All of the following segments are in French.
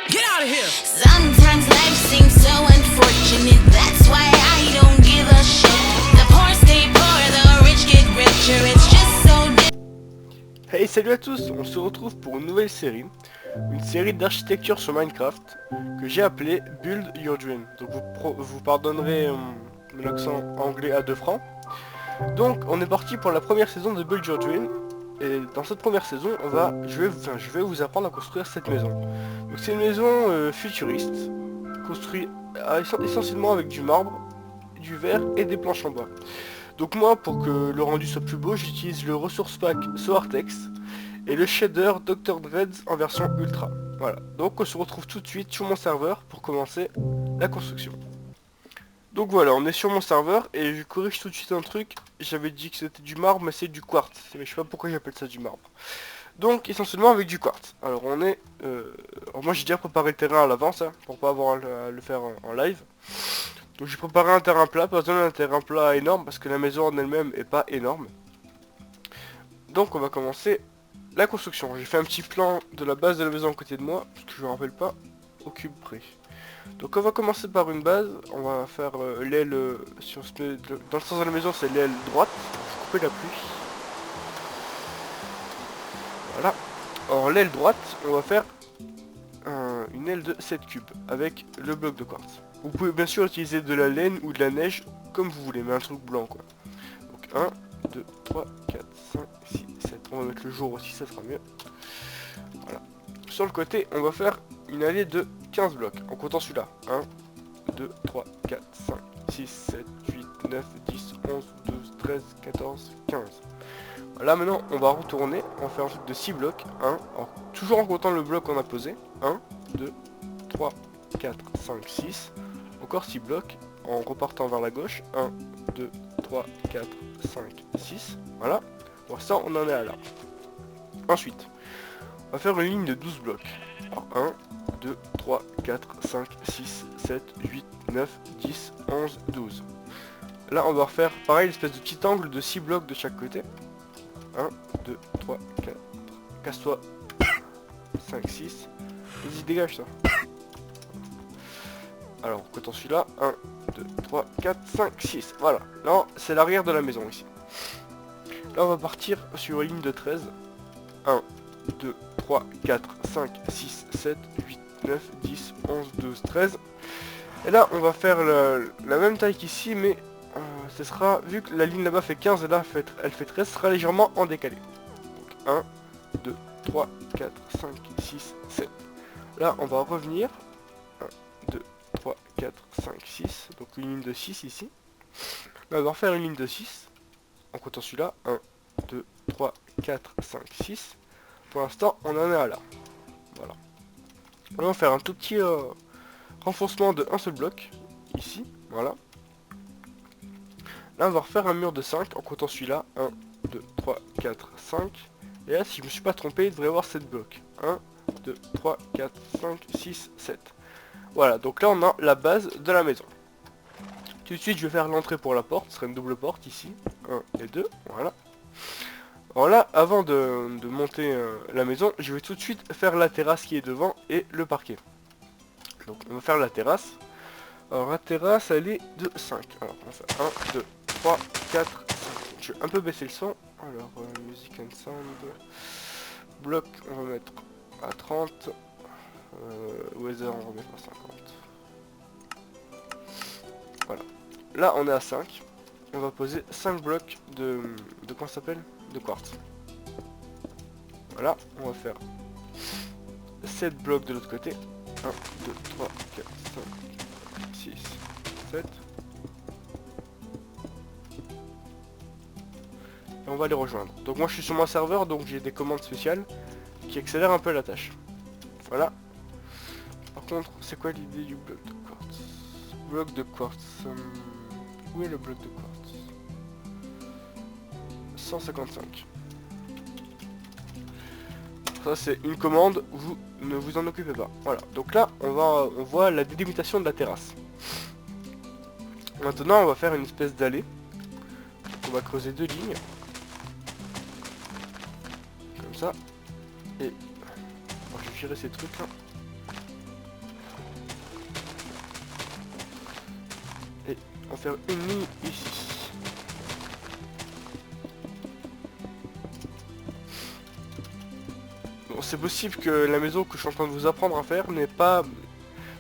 Get out of here! Sometimes life seems so unfortunate. That's why I don't give a shit. The poor stay poor, the rich get richer. It's just so Hey, salut à tous, on se retrouve pour une nouvelle série. Une série d'architecture sur Minecraft que j'ai appelée Build Your Dream. Donc vous pardonnerez mon accent anglais à 2 francs. Donc on est parti pour la première saison de Build Your Dream. Et dans cette première saison, je vais vous apprendre à construire cette maison. Donc c'est une maison futuriste, construite essentiellement avec du marbre, du verre et des planches en bois. Donc moi, pour que le rendu soit plus beau, j'utilise le Resource Pack Soartex et le shader Dr. Dreads en version ultra. Voilà, donc on se retrouve tout de suite sur mon serveur pour commencer la construction. Donc voilà, on est sur mon serveur et je corrige tout de suite un truc. J'avais dit que c'était du marbre, mais c'est du quartz. Mais je sais pas pourquoi j'appelle ça du marbre. Donc essentiellement avec du quartz. Alors on est... alors moi j'ai déjà préparé le terrain à l'avance, hein, pour pas avoir à le faire en live. Donc j'ai préparé un terrain plat, pas besoin d'un terrain plat énorme parce que la maison en elle-même est pas énorme. Donc on va commencer la construction. J'ai fait un petit plan de la base de la maison à côté de moi, parce que je me rappelle pas au cube près. Donc on va commencer par une base, on va faire l'aile dans le sens de la maison, c'est l'aile droite. Je vais couper la pluie. Voilà. Alors l'aile droite, on va faire une aile de 7 cubes avec le bloc de quartz. Vous pouvez bien sûr utiliser de la laine ou de la neige comme vous voulez, mais un truc blanc quoi. Donc 1, 2, 3, 4, 5, 6, 7. On va mettre le jour aussi, ça sera mieux. Voilà. Sur le côté, on va faire une allée de 15 blocs en comptant celui-là. 1, 2, 3, 4, 5, 6, 7, 8, 9, 10, 11, 12, 13, 14, 15. Là maintenant on va retourner, on va faire un truc de 6 blocs. 1, alors, toujours en comptant le bloc qu'on a posé. 1, 2, 3, 4, 5, 6. Encore 6 blocs en repartant vers la gauche. 1, 2, 3, 4, 5, 6. Voilà. Pour ça on en est à là. Ensuite, on va faire une ligne de 12 blocs. Alors 1, 2, 3, 4, 5, 6, 7, 8, 9, 10, 11, 12. Là on va refaire pareil, l'espèce de petit angle de 6 blocs de chaque côté. 1, 2, 3, 4, casse-toi, 5, 6, vas-y dégage ça. Alors, comptons celui-là, 1, 2, 3, 4, 5, 6, voilà. Là, c'est l'arrière de la maison ici. Là, on va partir sur une ligne de 13. 1, 2, 3, 4, 5, 6, 7, 8, 9, 10, 11, 12, 13. Et là, on va faire la même taille qu'ici, mais ce sera, vu que la ligne là-bas fait 15 et là elle fait 13, sera légèrement en décalé. Donc 1, 2, 3, 4, 5, 6, 7. Là on va revenir. 1, 2, 3, 4, 5, 6. Donc une ligne de 6 ici. Là on va refaire une ligne de 6. En comptant celui-là. 1, 2, 3, 4, 5, 6. Pour l'instant on en est à là. Voilà. Là on va faire un tout petit renforcement de un seul bloc. Ici. Voilà. Là on va refaire un mur de 5 en comptant celui-là. 1, 2, 3, 4, 5. Et là si je me suis pas trompé il devrait y avoir 7 blocs. 1, 2, 3, 4, 5, 6, 7. Voilà, donc là on a la base de la maison. Tout de suite je vais faire l'entrée pour la porte, ce sera une double porte ici. 1 et 2, voilà. Alors là, avant de monter la maison, je vais tout de suite faire la terrasse qui est devant et le parquet. Donc on va faire la terrasse. Alors la terrasse elle est de 5. Alors on va faire 1, 2, 3, 4, 5. Je vais un peu baisser le son. Alors music and sound. Bloc on va mettre à 30. Weather on va mettre à 50. Voilà. Là on est à 5. On va poser 5 blocs de comment ça s'appelle, de quartz. Voilà, on va faire 7 blocs de l'autre côté. 1, 2, 3, 4, 5, 6, 7. Et on va les rejoindre. Donc moi je suis sur mon serveur, donc j'ai des commandes spéciales qui accélèrent un peu la tâche. Voilà. Par contre, c'est quoi l'idée du bloc de quartz? Bloc de quartz. Où est le bloc de quartz? 155. Ça c'est une commande, vous ne vous en occupez pas. Voilà, donc là on voit la délimitation de la terrasse. Maintenant on va faire une espèce d'allée. On va creuser 2 lignes. Comme ça. Et je vais virer ces trucs là. On va faire une ligne ici. Bon, c'est possible que la maison que je suis en train de vous apprendre à faire ne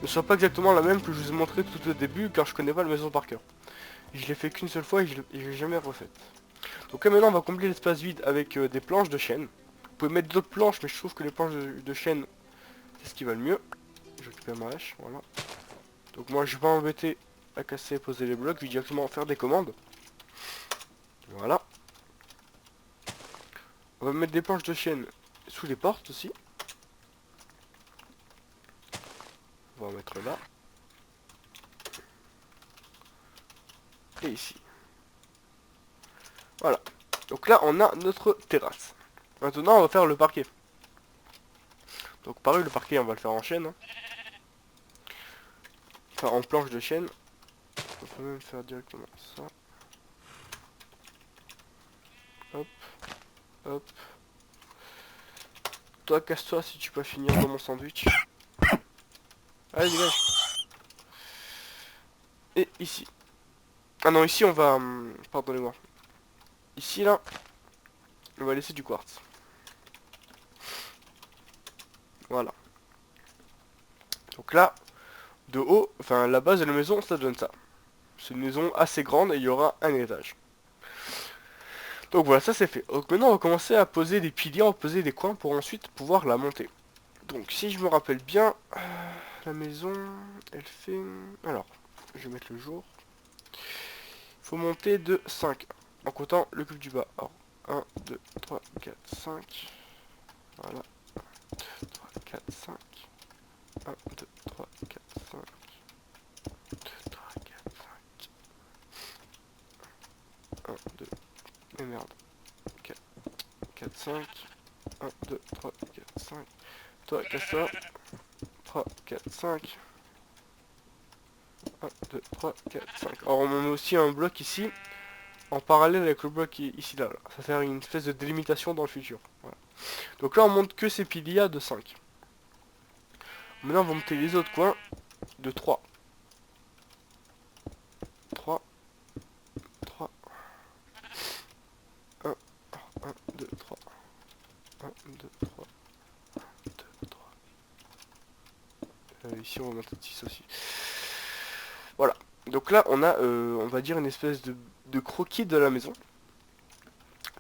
soit pas exactement la même que je vous ai montré tout au début, car je connais pas la maison par cœur. Je l'ai fait qu'une seule fois et je l'ai jamais refaite. Donc là maintenant on va combler l'espace vide avec des planches de chêne. Vous pouvez mettre d'autres planches, mais je trouve que les planches de chêne c'est ce qui va le mieux. Je récupère ma hache, voilà. Donc moi je vais pas m'embêter à casser et poser les blocs, je vais directement faire des commandes. Voilà. On va mettre des planches de chêne sous les portes aussi. On va en mettre là. Et ici. Voilà. Donc là on a notre terrasse. Maintenant on va faire le parquet. Donc pareil, le parquet on va le faire en chêne. Hein. Enfin en planche de chêne. On peut même faire directement ça. Hop. Hop. Toi casse-toi si tu peux finir dans mon sandwich. Allez dégage. Et ici. Ah non ici on va... Pardonnez-moi. Ici là. On va laisser du quartz. Voilà. Donc là, de haut, enfin la base de la maison, ça donne ça. C'est une maison assez grande et il y aura un étage. Donc voilà, ça c'est fait. Donc maintenant on va commencer à poser des piliers, on va poser des coins pour ensuite pouvoir la monter. Donc si je me rappelle bien, la maison, elle fait... Alors, je vais mettre le jour. Il faut monter de 5, en comptant le cube du bas. Alors, 1, 2, 3, 4, 5. Voilà. 1, 2, 3, 4, 5. 1, 2, 3, 4, 5. 1, 2, 3, 4, 5. 1, 2, et merde. 4, 4, 5. 1, 2, 3, 4, 5. Toi, casse-toi. 3, 4, 5. 1, 2, 3, 4, 5. Alors on met aussi un bloc ici. En parallèle avec le bloc ici là. Ça va faire une espèce de délimitation dans le futur. Voilà. Donc là on monte que ces piliers de 5. Maintenant on va monter les autres coins de 3. 3. 3. 1. 1, 2, 3. 1, 2, 3. 1, 2, 3. Ici on va mettre 6 aussi. Voilà. Donc là on a on va dire une espèce de croquis de la maison.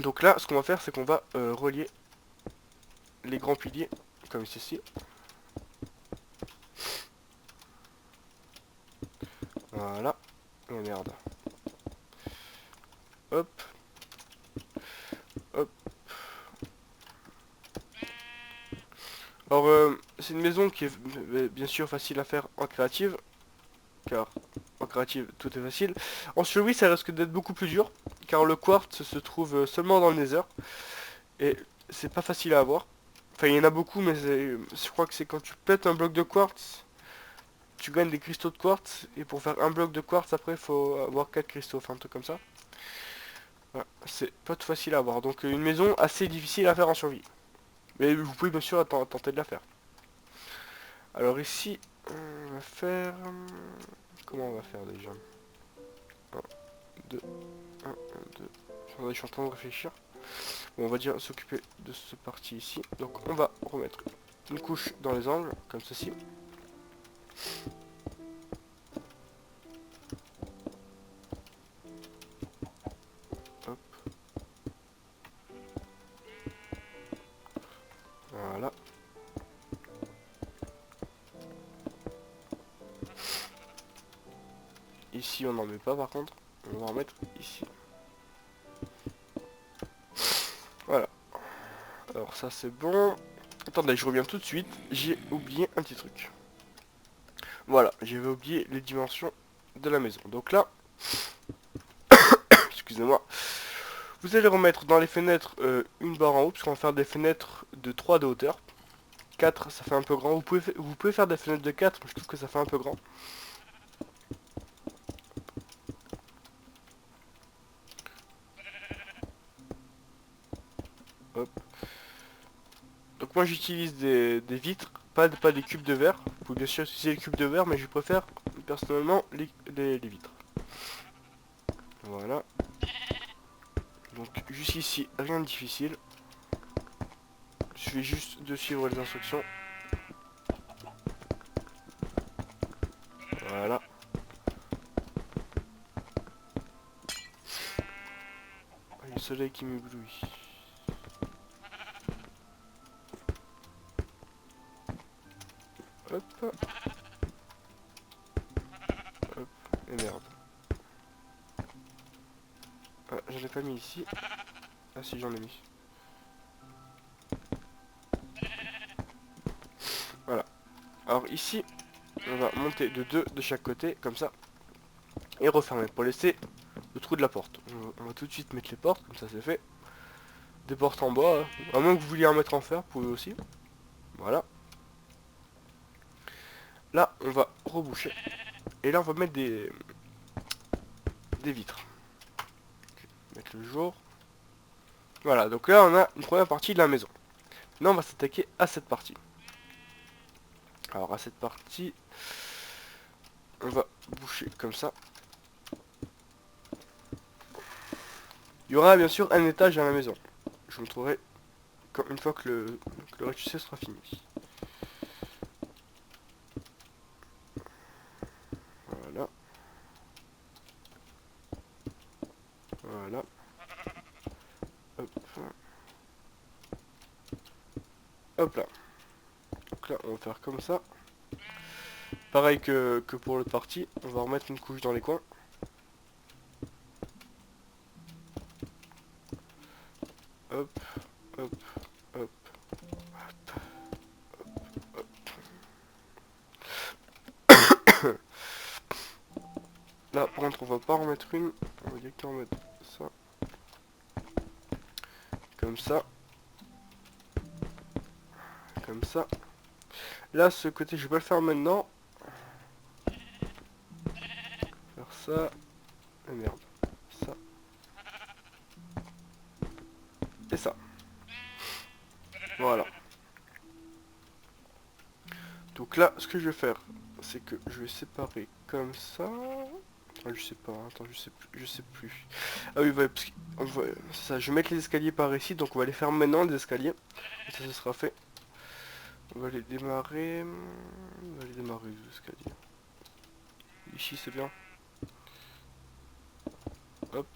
Donc là ce qu'on va faire c'est qu'on va relier les grands piliers comme ceci. Voilà. Oh merde. Hop. Hop. Alors c'est une maison qui est bien sûr facile à faire en créative. Car en créative tout est facile. En survie ça risque d'être beaucoup plus dur. Car le quartz se trouve seulement dans le nether. Et c'est pas facile à avoir. Enfin il y en a beaucoup mais je crois que c'est quand tu pètes un bloc de quartz. Tu gagnes des cristaux de quartz. Et pour faire un bloc de quartz après il faut avoir 4 cristaux. Enfin un truc comme ça. Voilà. C'est pas tout facile à avoir. Donc une maison assez difficile à faire en survie. Mais vous pouvez bien sûr tenter de la faire. Alors ici on va faire... Comment on va faire déjà? 1, 2, 1, 2. Je suis en train de réfléchir. Bon, on va dire s'occuper de ce parti ici. Donc on va remettre une couche dans les angles, comme ceci. Hop. Voilà. Ici on n'en met pas par contre. On va en mettre ici. Voilà. Alors ça c'est bon. Attendez, je reviens tout de suite. J'ai oublié un petit truc. Voilà, j'avais oublié les dimensions de la maison. Donc là, excusez-moi, vous allez remettre dans les fenêtres une barre en haut, puisqu'on va faire des fenêtres de 3 de hauteur. 4 ça fait un peu grand. Vous pouvez faire des fenêtres de 4, mais je trouve que ça fait un peu grand. Hop. Donc moi j'utilise des vitres, pas des cubes de verre. Vous pouvez bien sûr utiliser les cubes de verre, mais je préfère personnellement les vitres. Voilà. Donc jusqu'ici, rien de difficile. Il suffit juste de suivre les instructions. Voilà. Il y a le soleil qui m'éblouit. Hop. Hop. Et merde. Ah, j'en ai pas mis ici. Ah si, j'en ai mis. Voilà. Alors ici, on va monter de 2 de chaque côté, comme ça. Et refermer pour laisser le trou de la porte. On va tout de suite mettre les portes, comme ça c'est fait. Des portes en bois, hein. À moins que vous vouliez en mettre en fer, vous pouvez aussi. Voilà. Là, on va reboucher. Et là, on va mettre des vitres. Mettre le jour. Voilà, donc là, on a une première partie de la maison. Maintenant, on va s'attaquer à cette partie. Alors, à cette partie, on va boucher comme ça. Il y aura bien sûr un étage à la maison. Je vous montrerai une fois que le rez-de-chaussée sera fini. Voilà. Voilà. Hop. Hop là. Donc là, on va faire comme ça. Pareil que pour l'autre partie, on va remettre une couche dans les coins. Hop, hop, hop, hop, hop. Là, par contre, on va pas en remettre une. On va directement mettre ça. Comme ça. Comme ça. Là, ce côté, je vais pas le faire maintenant. Faire ça. Et merde. Ça. Et ça. Voilà. Donc là, ce que je vais faire, c'est que je vais séparer comme ça. Attends, je sais pas, attends, je sais plus. Ah oui, ouais, parce que, c'est ça, je vais mettre les escaliers par ici, donc on va les faire maintenant, les escaliers. Et ça, ce sera fait. On va les démarrer. On va les démarrer, les escaliers. Ici, c'est bien. Hop.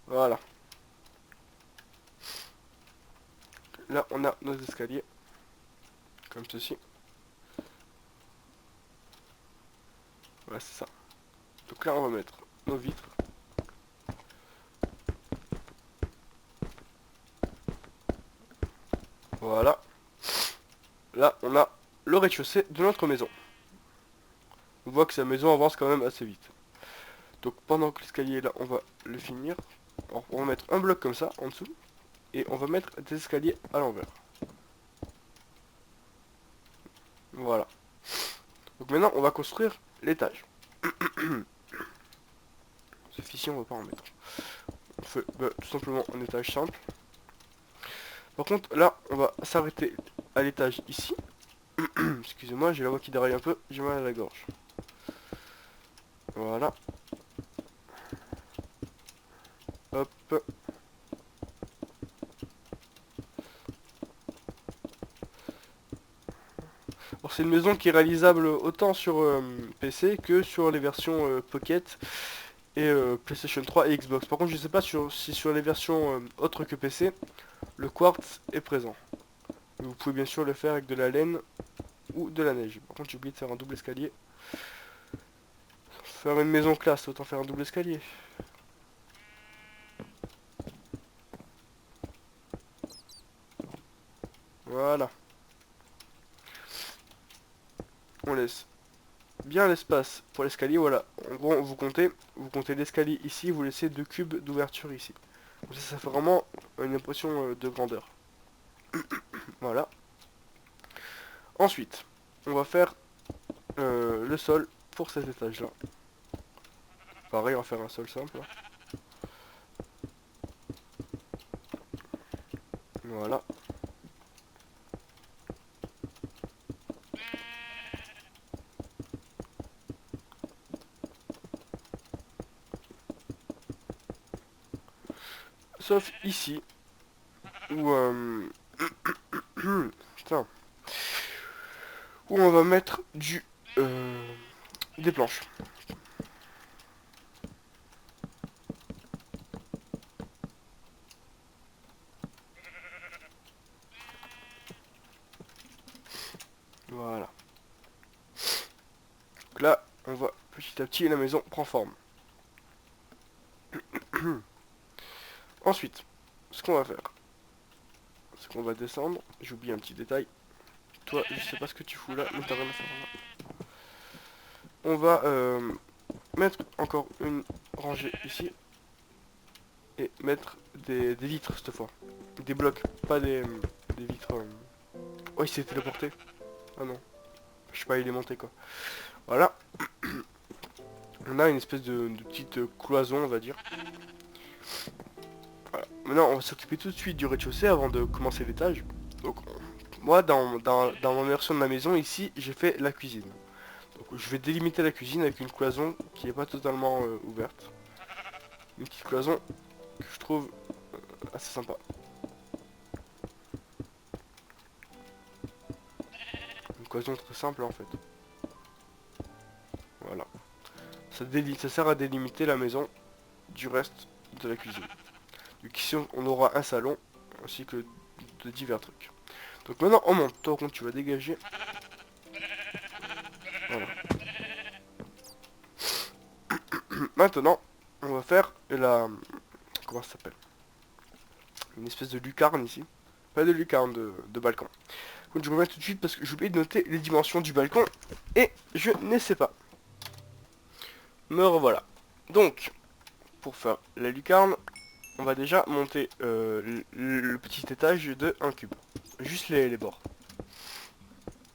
Voilà. Là, on a nos escaliers. Comme ceci. Voilà, c'est ça. Donc là, on va mettre nos vitres. Voilà. Là, on a le rez-de-chaussée de notre maison. On voit que sa maison avance quand même assez vite. Donc pendant que l'escalier est là, on va le finir. Alors, on va mettre un bloc comme ça, en dessous. Et on va mettre des escaliers à l'envers. Voilà. Donc maintenant, on va construire l'étage. Celui-ci, on va pas en mettre. On fait tout simplement un étage simple. Par contre, là, on va s'arrêter à l'étage ici. Excusez-moi, j'ai la voix qui déraille un peu, j'ai mal à la gorge. Voilà. Hop. Alors c'est une maison qui est réalisable autant sur PC que sur les versions Pocket et PlayStation 3 et Xbox. Par contre, je sais pas si sur les versions autres que PC, le quartz est présent. Vous pouvez bien sûr le faire avec de la laine ou de la neige. Par contre, j'ai oublié de faire un double escalier. Faire une maison classe, autant faire un double escalier. Voilà. On laisse bien l'espace pour l'escalier, voilà. En gros, vous comptez l'escalier ici, vous laissez 2 cubes d'ouverture ici. Donc ça fait vraiment une impression de grandeur. Voilà. Ensuite, on va faire le sol pour cet étage là. Pareil, on va faire un sol simple. Voilà. Sauf ici, où putain, où on va mettre des planches. Voilà. Donc là, on voit petit à petit la maison prend forme. Ensuite, ce qu'on va faire, c'est qu'on va descendre. J'ai oublié un petit détail. Toi, je sais pas ce que tu fous là, mais t'as rien à faire là. On va mettre encore une rangée ici. Et mettre des vitres cette fois. Des blocs, pas des vitres. Oh, il s'est téléporté. Ah non. Je sais pas, il est monté quoi. Voilà. On a une espèce de petite cloison, on va dire. Voilà. Maintenant, on va s'occuper tout de suite du rez-de-chaussée avant de commencer l'étage. Donc, moi, dans mon version de la maison, ici, j'ai fait la cuisine. Donc, je vais délimiter la cuisine avec une cloison qui n'est pas totalement ouverte. Une petite cloison que je trouve assez sympa. Une cloison très simple en fait. Voilà. Ça sert à délimiter la maison du reste de la cuisine. Donc ici on aura un salon ainsi que de divers trucs. Donc maintenant on monte. Toi tu vas dégager. Voilà. Maintenant on va faire la... Comment ça s'appelle? Une espèce de lucarne ici. Pas de lucarne, de balcon. Donc je reviens tout de suite parce que j'ai oublié de noter les dimensions du balcon. Et je ne sais pas. Me revoilà. Donc, pour faire la lucarne, on va déjà monter le petit étage de 1 cube. Juste les bords.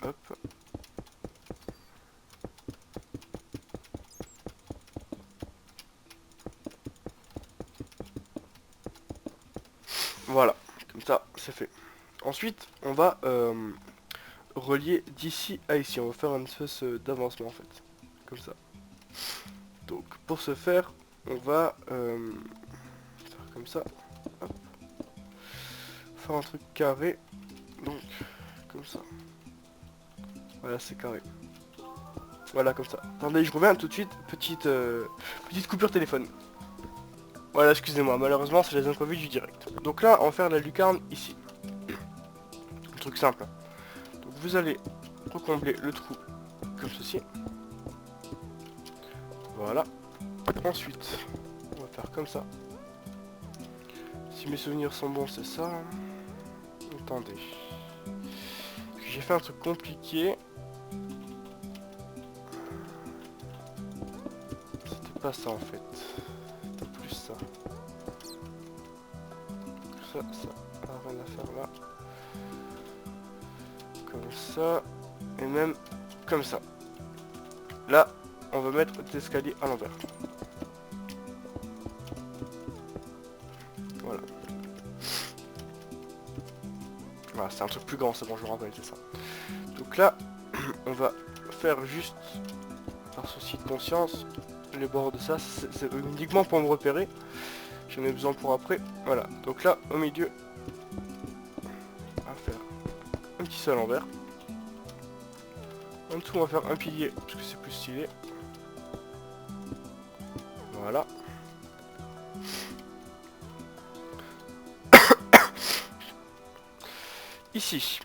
Hop. Voilà, comme ça, c'est fait. Ensuite, on va relier d'ici à ici. On va faire une espèce d'avancement en fait. Comme ça. Donc, pour ce faire, on va faire comme ça. Hop. Faire un truc carré. Donc, comme ça. Voilà, c'est carré. Voilà, comme ça. Attendez, je reviens tout de suite. Petite coupure téléphone. Voilà, excusez-moi. Malheureusement, c'est les imprévus du direct. Donc là, on va faire la lucarne ici. Un truc simple. Donc vous allez recombler le trou comme ceci. Voilà. Ensuite, on va faire comme ça. Si mes souvenirs sont bons, c'est ça. Attendez. J'ai fait un truc compliqué. C'était pas ça en fait. C'était plus ça. Ça a rien à faire là. Comme ça. Et même comme ça. Là, on va mettre des escaliers à l'envers. Voilà. Voilà, c'est un truc plus grand, c'est bon, je me rappelle, c'est ça. Donc là, on va faire juste, par souci de conscience, les bords de ça, c'est uniquement pour me repérer. J'en ai besoin pour après. Voilà, donc là, au milieu, on va faire un petit sol à l'envers. En dessous, on va faire un pilier, parce que c'est plus stylé. Voilà. Ici,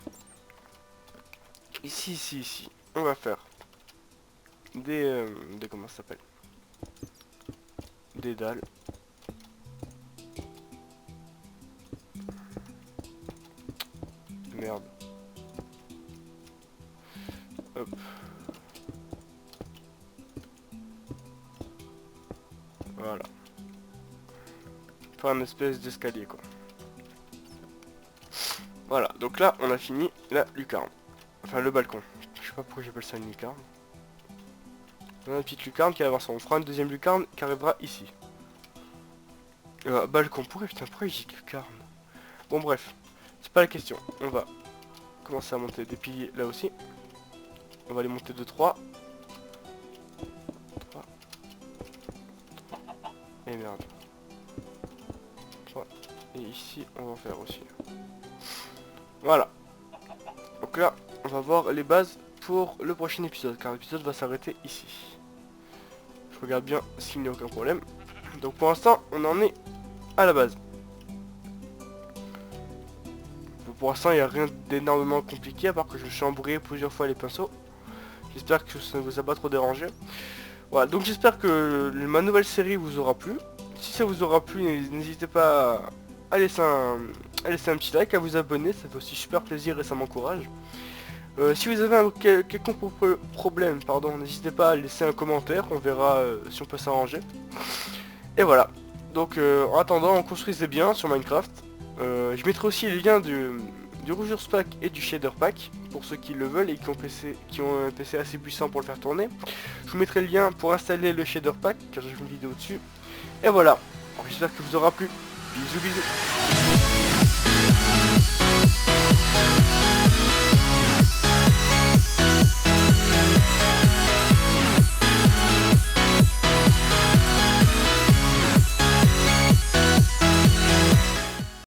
on va faire des comment ça s'appelle? Des dalles. Merde. Hop. Voilà. Faire une espèce d'escalier quoi. Voilà, donc là on a fini la lucarne. Enfin le balcon. Je sais pas pourquoi j'appelle ça une lucarne. On a une petite lucarne qui avance. On fera une deuxième lucarne qui arrivera ici. Balcon, pourquoi j'ai dit lucarne? Bon bref, c'est pas la question. On va commencer à monter des piliers là aussi. On va les monter de 3. 3. 3. Et merde. 3. Et ici, on va en faire aussi. Voilà. Donc là, on va voir les bases pour le prochain épisode, car l'épisode va s'arrêter ici. Je regarde bien s'il n'y a aucun problème. Donc pour l'instant, on en est à la base. Pour l'instant, il n'y a rien d'énormément compliqué, à part que je me suis embrouillé plusieurs fois les pinceaux. J'espère que ça ne vous a pas trop dérangé. Voilà, donc j'espère que ma nouvelle série vous aura plu. Si ça vous aura plu, n'hésitez pas à laisser un petit like, à vous abonner, ça fait aussi super plaisir et ça m'encourage. Si vous avez un quelconque problème, pardon, n'hésitez pas à laisser un commentaire, on verra si on peut s'arranger. Et voilà, donc en attendant, on construisait bien sur Minecraft. Je mettrai aussi les liens du Rougeurs Pack et du Shader Pack pour ceux qui le veulent et qui ont un PC assez puissant pour le faire tourner. Je vous mettrai le lien pour installer le Shader Pack car j'ai fait une vidéo dessus. Et voilà, j'espère que vous aura plu. Bisous bisous.